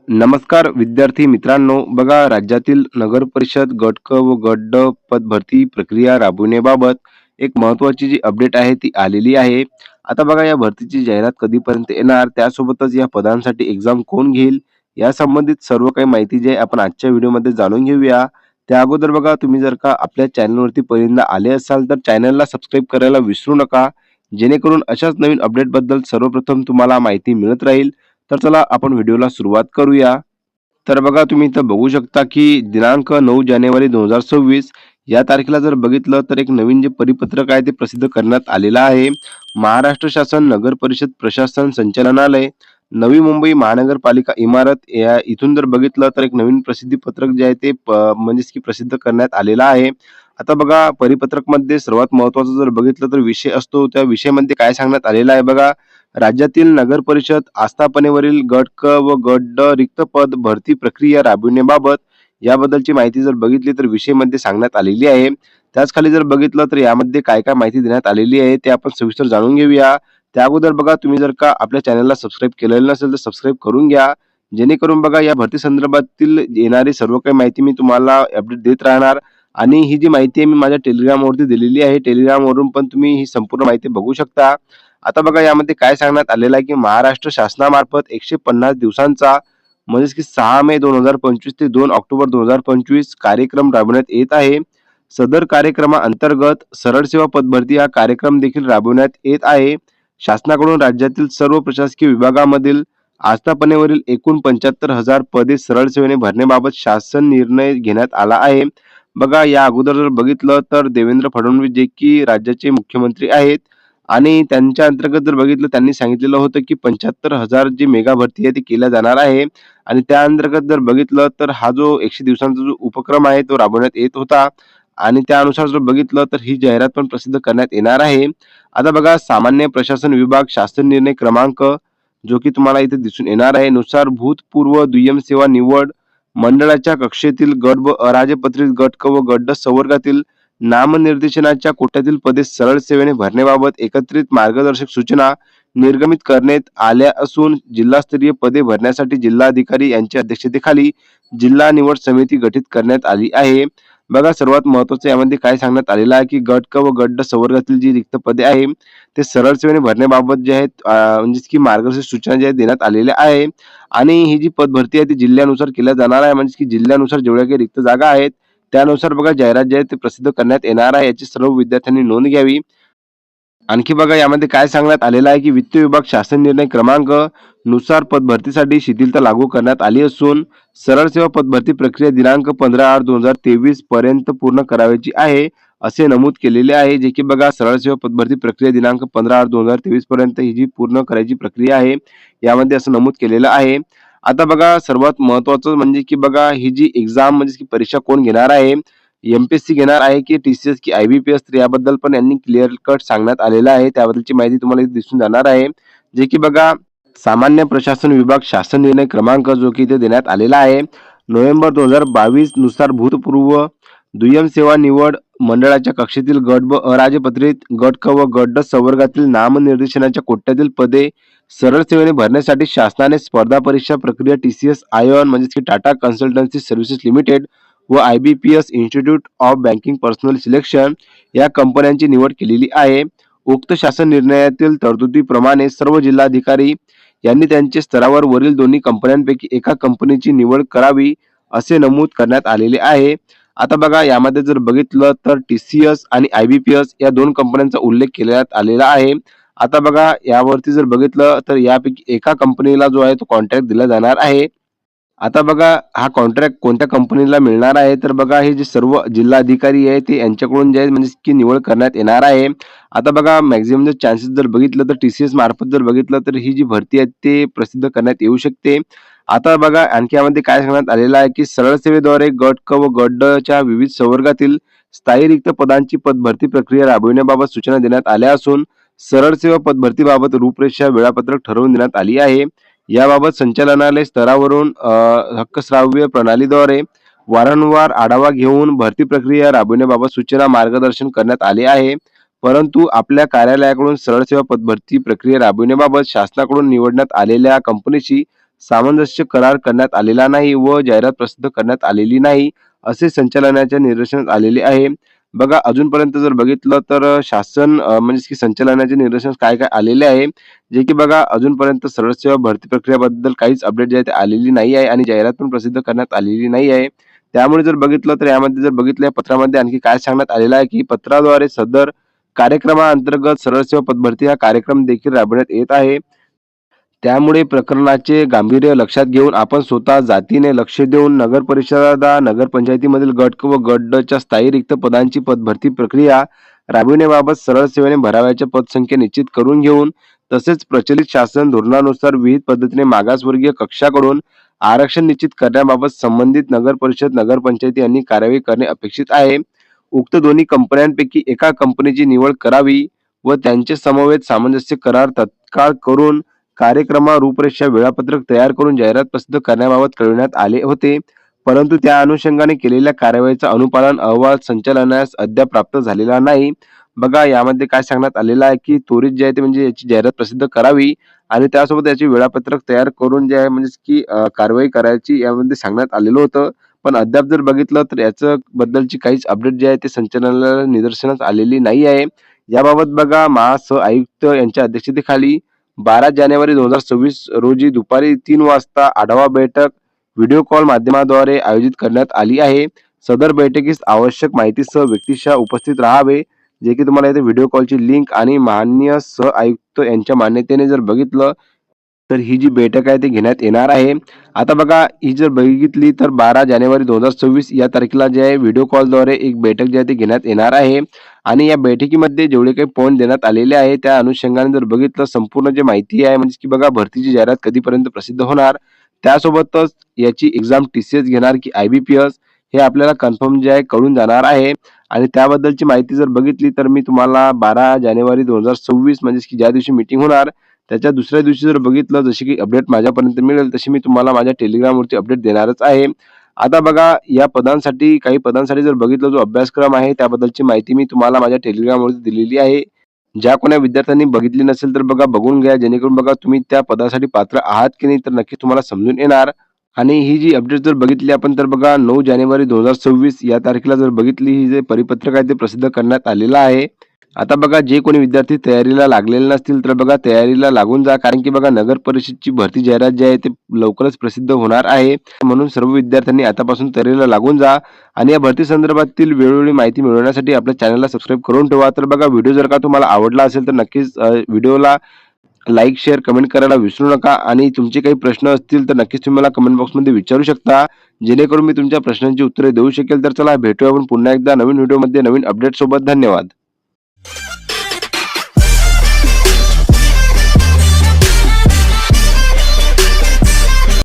नमस्कार विद्यार्थी मित्रांनो, बघा राज्यातील नगर परिषद गट क व गट ड पद भरती प्रक्रिया राबविण्याबाबत एक महत्त्वाची जी अपडेट आहे ती आलेली आहे. आता बघा या भरतीची जाहिरात कधीपर्यंत येणार, त्यासोबतच या पदांसाठी एक्झाम कोण घेईल, या संबंधित सर्व काही माहिती जी आहे आपण आजच्या व्हिडिओमध्ये जाणून घेऊया. त्या अगोदर बघा तुम्ही जर का आपल्या चॅनलवरती पहिल्यांदा आले असाल तर चॅनलला सबस्क्राईब करायला विसरू नका, जेणेकरून अशाच नवीन अपडेटबद्दल सर्वप्रथम तुम्हाला माहिती मिळत राहील. तर चला आपण व्हिडिओला सुरुवात करूया. तर बघा तुम्ही इथं बघू शकता की दिनांक 9 जानेवारी 2026 या तारखेला जर बघितलं तर एक नवीन जे परिपत्रक आहे ते प्रसिद्ध करण्यात आलेलं आहे. महाराष्ट्र शासन नगर परिषद प्रशासन संचालनालय, नवी मुंबई महानगरपालिका इमारत या इथून जर बघितलं तर एक नवीन प्रसिद्धी पत्रक जे आहे ते म्हणजेच की प्रसिद्ध करण्यात आलेलं आहे. आता बघा परिपत्रकमध्ये सर्वात महत्त्वाचं जर बघितलं तर विषय असतो, त्या विषयामध्ये काय सांगण्यात आलेलं आहे बघा. राज्यातील नगर परिषद आस्थापनेवरील गट क व गट ड रिक्त पद भरती प्रक्रिया राबविण्याबाबत याबद्दलची माहिती जर बघितली तर विषयमध्ये सांगण्यात आलेली आहे. त्याच खाली जर बघितलं तर यामध्ये काय काय माहिती देण्यात आलेली आहे ते आपण सविस्तर जाणून घेऊया. त्या अगोदर बघा तुम्ही जर का आपल्या चॅनलला सबस्क्राईब केलेलं नसेल तर सबस्क्राईब करून घ्या, जेणेकरून बघा या भरती संदर्भातील येणारी सर्व काही माहिती मी तुम्हाला अपडेट देत राहणार. आणि ही जी माहिती आहे मी माझ्या टेलिग्रामवरती दिलेली आहे, टेलिग्रामवरून पण तुम्ही ही संपूर्ण माहिती बघू शकता. आता बघा यामध्ये काय सांगण्यात आलेलं आहे की महाराष्ट्र शासनामार्फत 150 दिवसांचा म्हणजेच की 6 मे 2025 ते 2 ऑक्टोबर 2025 कार्यक्रम राबवण्यात येत आहे. सदर कार्यक्रमाअंतर्गत सरळ सेवा पदभरती हा कार्यक्रम देखील राबवण्यात येत आहे. शासनाकडून राज्यातील सर्व प्रशासकीय विभागामधील आस्थापनेवरील एकूण 75,000 पदे सरळ सेवेने भरण्याबाबत शासन निर्णय घेण्यात आला आहे. बघा या अगोदर जर बघितलं तर देवेंद्र फडणवीस जे की राज्याचे मुख्यमंत्री आहेत आणि त्यांच्या अंतर्गत जर बघितलं त्यांनी सांगितलेलं होतं की 75,000 जी मेगा भरती आहे ती केल्या जाणार आहे. आणि त्या अंतर्गत जर बघितलं तर हा जो 100 दिवसांचा जो उपक्रम आहे तो राबवण्यात येत होता. आणि त्यानुसार जर बघितलं तर ही जाहिरात पण प्रसिद्ध करण्यात येणार आहे. आता बघा सामान्य प्रशासन विभाग शासन निर्णय क्रमांक जो की तुम्हाला इथे दिसून येणार आहे नुसार भूतपूर्व दुय्यम सेवा निवड मंडळाच्या कक्षेतील गट व अराजपत्रित गट क व गट ड संवर्गातील नामनिर्देशनाच्या कोट्यातील पदे सरळ सेवेने भरण्याबाबत एकत्रित मार्गदर्शक सूचना निर्गमित करण्यात आल्या असून जिल्हास्तरीय पदे भरण्यासाठी जिल्हाधिकारी यांच्या अध्यक्षतेखाली जिल्हा निवड समिती गठीत करण्यात आली आहे. बघा सर्वात महत्त्वाचं यामध्ये काय सांगण्यात आलेलं आहे की गट क व गट ड संवर्गातील जी रिक्त पदे आहे ते सरळ सेवेने भरण्याबाबत जे आहेत म्हणजेच की मार्गदर्शक सूचना ज्या आहेत देण्यात आलेल्या आहे. आणि ही जी पद भरती आहे ती जिल्ह्यानुसार केल्या जाणार आहे, म्हणजे की जिल्ह्यानुसार जेवढ्या काही रिक्त जागा आहेत त्यानुसार बघा जाहिरात जे आहे ते प्रसिद्ध करण्यात येणार आहे, याची सर्व विद्यार्थ्यांनी नोंद घ्यावी. आणखी बघा यामध्ये काय सांगण्यात आलेलं आहे की वित्त विभाग शासन निर्णय क्रमांक नुसार पदभरतीसाठी शिथिलता लागू करण्यात आली असून सरळ सेवा पदभरती प्रक्रिया दिनांक 15/8/2023 पर्यंत पूर्ण करावयाची आहे असे नमूद केलेले आहे. जे की बघा सरळ सेवा पदभरती प्रक्रिया दिनांक 15/8/2023 पर्यंत ही जी पूर्ण करायची प्रक्रिया आहे यामध्ये असं नमूद केलेलं आहे. आता बघा सर्वात महत्त्वाचं म्हणजे की बघा ही जी एक्झाम म्हणजे की परीक्षा कोण घेणार आहे, एमपीएससी घेणार आहे की टीसीएस की आयबीपीएस, तर याबद्दल पण यांनी क्लिअर कट सांगण्यात आलेलं आहे. त्याबद्दलची माहिती तुम्हाला इथे दिसून जाणार आहे. जे की बघा सामान्य प्रशासन विभाग शासन निर्णय क्रमांक जो की इथे देण्यात आलेला आहे नोव्हेंबर 2022 नुसार भूतपूर्व दुय्यम सेवा निवड मंडळाच्या कक्षेतील गट व अराजपत्रित गट क व गट ड संवर्गातील नामनिर्देशनाच्या कोट्यातील पदे सरळ सेवेने भरण्यासाठी शासनाने स्पर्धा परीक्षा प्रक्रिया टीसीएस आयन म्हणजेच की टाटा कन्सल्टन्सी सर्व्हिसेस लिमिटेड व IBPS institute of banking personal selection या कंपन्यांची निवड केलेली आहे. उक्त शासन निर्णयातील तरतुदीप्रमाणे सर्व जिल्हाधिकारी यांनी त्यांच्या स्तरावर वरील दोन्ही कंपन्यांपैकी एका कंपनीची निवड करावी असे नमूद करण्यात आलेले आहे. आता बघा यामध्ये जर बघितलं तर टीसीएस आणि आयबीपीएस या दोन कंपन्यांचा उल्लेख केल्यात आलेला आहे. आता बघा यावरती जर बघितलं तर यापैकी एका कंपनीला जो आहे तो कॉन्ट्रॅक्ट दिला जाणार आहे. आता बघा हा कॉन्ट्रॅक्ट कोणत्या कंपनीला मिळणार आहे, तर बघा हे जे सर्व जिल्हाधिकारी आहे ते यांच्याकडून जे आहे म्हणजे की निवड करण्यात येणार आहे. आता बघा मॅक्झिमम जर चान्सेस जर बघितलं तर टीसीएस मार्फत जर बघितलं तर ही जी भरती आहे ते प्रसिद्ध करण्यात येऊ शकते. आता बघा आणखी यामध्ये काय सांगण्यात आलेलं आहे की सरळ सेवेद्वारे गट क व गट ड च्या विविध संवर्गातील स्थायी रिक्त पदांची पदभरती प्रक्रिया राबविण्याबाबत सूचना देण्यात आल्या असून सरळ सेवा पदभरतीबाबत रूपरेषा वेळापत्रक ठरवून देण्यात आली आहे. याबाबत संचालनालय स्तरावरून हक्कश्राव्य प्रणालीद्वारे वारंवार आढावा घेऊन भरती प्रक्रिया राबविण्याबाबत सूचना मार्गदर्शन करण्यात आले आहे. परंतु आपल्या कार्यालयाकडून सरळ सेवा पदभरती प्रक्रिया राबविण्याबाबत शासनाकडून निवडण्यात आलेल्या कंपनीशी सामंजस्य करार करण्यात आलेला नाही व जाहिरात प्रसिद्ध करण्यात आलेली नाही, असे संचालनाच्या निदर्शनास आलेले आहे. बघा अजूनपर्यंत जर बघितलं तर शासन म्हणजेच की संचालनाच्या निदर्शनास काय-काय आलेले आहे, जे की बघा अजूनपर्यंत सरळ सेवा भरती प्रक्रियेबद्दल काहीच अपडेट जे आहे ते आलेली नाही आहे आणि जाहिरात पण प्रसिद्ध करण्यात आलेली नाही आहे. त्यामुळे जर बघितलं तर यामध्ये जर बघितलं या पत्रामध्ये आणखी काय सांगण्यात आलेलं आहे, की पत्राद्वारे सदर कार्यक्रमाअंतर्गत सरळ सेवा पदभरती हा कार्यक्रम देखील राबवण्यात येत आहे. त्यामुळे प्रकरणाचे गांभीर्य लक्षात घेऊन आपण स्वतः जातीने लक्ष देऊन नगर परिषदा, नगरपंचायतीमधील गट क व गट ड च्या स्थायी रिक्त पदांची पदभरती प्रक्रिया राबविण्याबाबत सरळ सेवेने भरावयाच्या पदसंख्या निश्चित करून घेऊन तसेच प्रचलित शासन धोरणानुसार विहित पद्धतीने मागासवर्गीय कक्षाकडून आरक्षण निश्चित करण्याबाबत संबंधित नगर परिषद, नगरपंचायती यांनी कार्यवाही करणे अपेक्षित आहे. उक्त दोन्ही कंपन्यांपैकी एका कंपनीची निवड करावी व त्यांचे समवेत सामंजस्य करार तत्काळ करून कार्यक्रमा रूपरेषा वेळापत्रक तयार करून जाहिरात प्रसिद्ध करण्याबाबत कळविण्यात आले होते. परंतु त्या अनुषंगाने केलेल्या कार्यवाहीचा अनुपालन अहवाल संचालनास अद्याप प्राप्त झालेला नाही. बघा यामध्ये काय सांगण्यात आलेलं आहे, की त्वरित जे आहे ते म्हणजे याची जाहिरात प्रसिद्ध करावी आणि त्यासोबत याचे वेळापत्रक तयार करून जे आहे म्हणजेच की कारवाई करायची यामध्ये सांगण्यात आलेलं होतं. पण अद्याप जर बघितलं तर याचं बद्दलची काहीच अपडेट जे आहे ते संचालनाला निदर्शनास आलेली नाही आहे. याबाबत बघा महासह-आयुक्त यांच्या अध्यक्षतेखाली 12 जानेवारी 2026 रोजी दुपारी 3 वाजता आढावा बैठक व्हिडिओ कॉल माध्यमाद्वारे आयोजित करण्यात आली आहे. सदर बैठकीस आवश्यक माहितीसह व्यक्तिशः उपस्थित राहावे, जे की तुम्हाला इथे व्हिडिओ कॉलची लिंक आणि माननीय सह-आयुक्त यांच्या मान्यतेने जर बघितलं तर ही जी बैठक आहे ती घेण्यात येणार आहे. आता बघा ही जर बघितली तर 12 जानेवारी 2026 या तारखेला जे आहे व्हिडिओ कॉलद्वारे एक बैठक जी आहे ती घेण्यात येणार आहे आणि या बैठकीमध्ये जेवढे काही पॉइंट देण्यात आलेले आहे त्या अनुषंगाने जर बघितलं संपूर्ण जी माहिती आहे म्हणजे की बघा भरतीची जाहिरात कधीपर्यंत प्रसिद्ध होणार, त्यासोबतच याची एक्झाम टी-सी-एस घेणार की आय-बी-पी-एस हे आपल्याला कन्फर्म जे आहे कळून जाणार आहे आणि त्याबद्दलची माहिती जर बघितली तर मी तुम्हाला 12 जानेवारी 2026 म्हणजेच की ज्या दिवशी मीटिंग होणार त्याच्या दुसऱ्या दिवशी जर बघितलं जशी की अपडेट माझ्यापर्यंत मिळेल तशी मी तुम्हाला माझ्या टेलिग्रामवरती अपडेट देणारच आहे. आता बघा या पदांसाठी काही पदांसाठी जर बघितलं जो अभ्यासक्रम आहे त्याबद्दलची माहिती मी तुम्हाला माझ्या टेलिग्रामवरती दिलेली आहे. ज्या कोण्या विद्यार्थ्यांनी बघितली नसेल तर बघा बघून घ्या, जेणेकरून बघा तुम्ही त्या पदासाठी पात्र आहात की नाही तर नक्कीच तुम्हाला समजून येणार. आणि ही जी अपडेट जर बघितली आपण तर बघा 9 जानेवारी 2026 या तारखेला जर बघितली ही जे परिपत्रक आहे ते प्रसिद्ध करण्यात आलेलं आहे. आता बघा जे कोणी विद्यार्थी तयारीला लागलेले नसतील तर बघा तयारीला लागून जा, कारण की बघा नगर परिषदची भरती जाहिरात जी आहे ते लवकरच प्रसिद्ध होणार आहे. म्हणून सर्व विद्यार्थ्यांनी आतापासून तयारीला लागून जा आणि या भरती संदर्भातील वेळोवेळी माहिती मिळवण्यासाठी आपल्या चॅनलला सबस्क्राईब करून ठेवा. तर बघा व्हिडिओ जर का तुम्हाला आवडला असेल तर नक्कीच व्हिडिओला लाईक, शेअर, कमेंट करायला विसरू नका आणि तुमचे काही प्रश्न असतील तर नक्कीच तुम्ही मला कमेंट बॉक्समध्ये विचारू शकता, जेणेकरून मी तुमच्या प्रश्नांची उत्तरे देऊ शकेल. तर चला भेटूया आपण पुन्हा एकदा नवीन व्हिडिओमध्ये नवीन अपडेट सोबत. धन्यवाद.